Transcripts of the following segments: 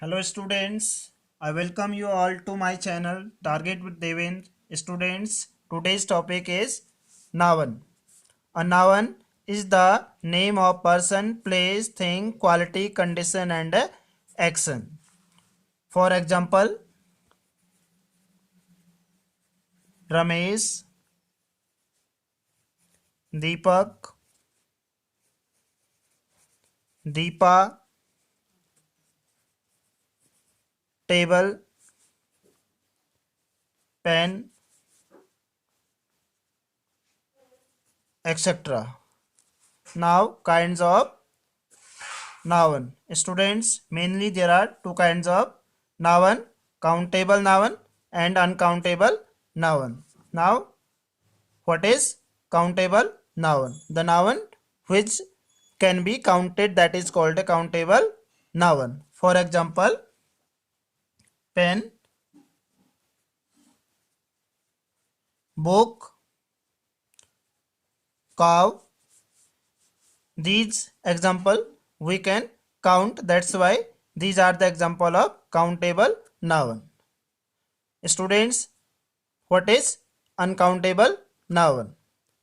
Hello students, I welcome you all to my channel Target with Devendra. Students, today's topic is noun. A noun is the name of person, place, thing, quality, condition and action. For example, Ramesh, Deepak, Deepa, table, pen, etc. Now kinds of noun. Students, mainly there are two kinds of noun, countable noun and uncountable noun. Now, what is countable noun? The noun which can be counted, that is called a countable noun. For example, pen, book, cow. These example we can count. That's why these are the example of countable noun. Students, what is uncountable noun?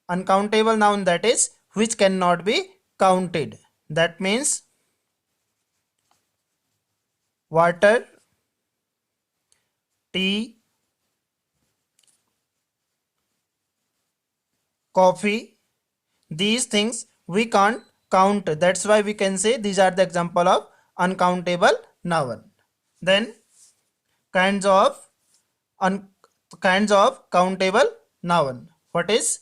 Uncountable noun, that is which cannot be counted. That means water, tea, coffee. These things we can't count. That's why we can say these are the example of uncountable noun. Then kinds of un- kinds of countable noun. What is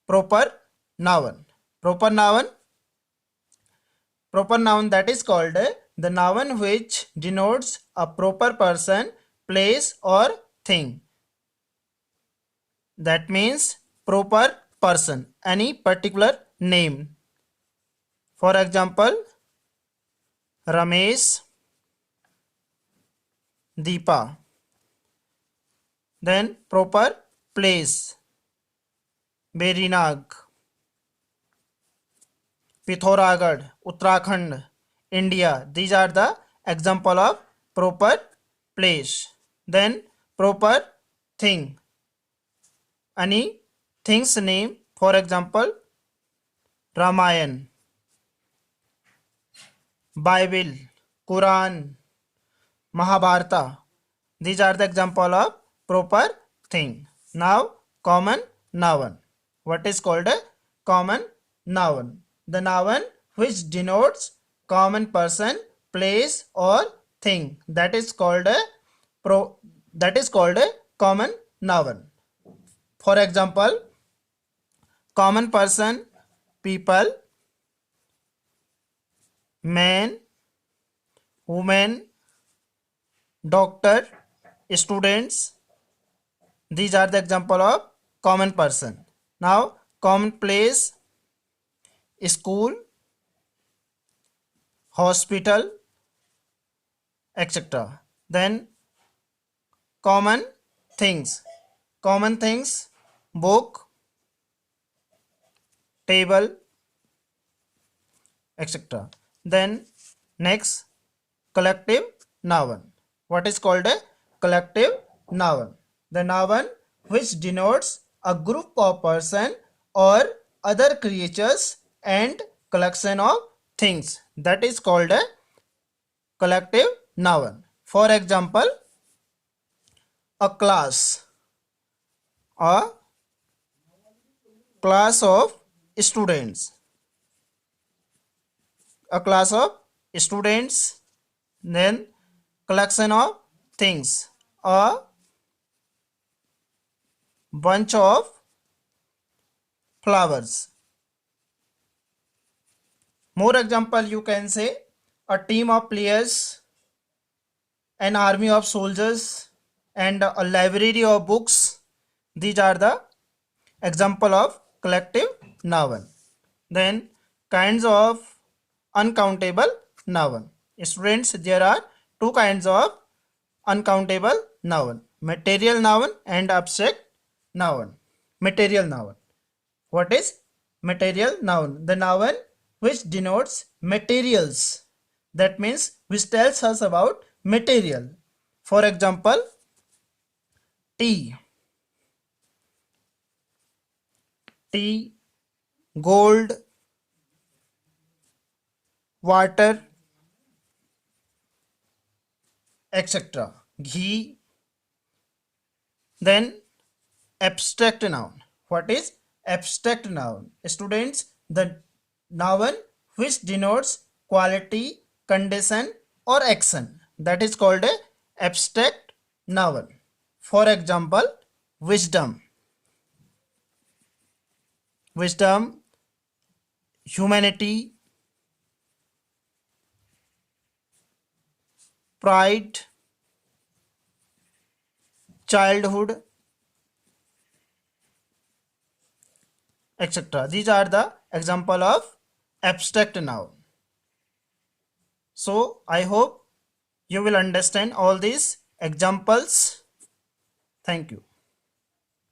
proper noun? Proper noun. Proper noun, that is called the noun which denotes a proper person, place or thing. That means proper person, any particular name. For example, Ramesh, Deepa. Then proper place, Berinag, Pithoragarh, Uttarakhand, India. These are the example of proper place. Then proper thing, any thing's name. For example, Ramayan, Bible, Quran, Mahabharata. These are the example of proper thing. Now common noun. What is called a common noun? The noun which denotes common person, place or thing. That is called a common noun. For example, common person, people, man, woman, doctor, students. These are the example of common person. Now common place, school, hospital, etc. Then common things. Common things, book, table, etc. Then next, collective noun. What is called a collective noun? The noun which denotes a group of person or other creatures and collection of things. That is called a collective noun. For example, a class, a class of students, a class of students. Then collection of things, a bunch of flowers. More example, you can say a team of players, an army of soldiers and a library of books. These are the example of collective noun. Then kinds of uncountable noun. Students, there are two kinds of uncountable noun: material noun and abstract noun. Material noun. What is material noun? The noun which denotes materials, That means which tells us about material. For example, tea, gold, water, etc. Ghee. Then abstract noun. What is abstract noun? Students, the noun which denotes quality, condition or action, that is called a abstract noun. For example, wisdom, humanity, pride, childhood, etc. These are the example of abstract noun. So I hope you will understand all these examples. Thank you.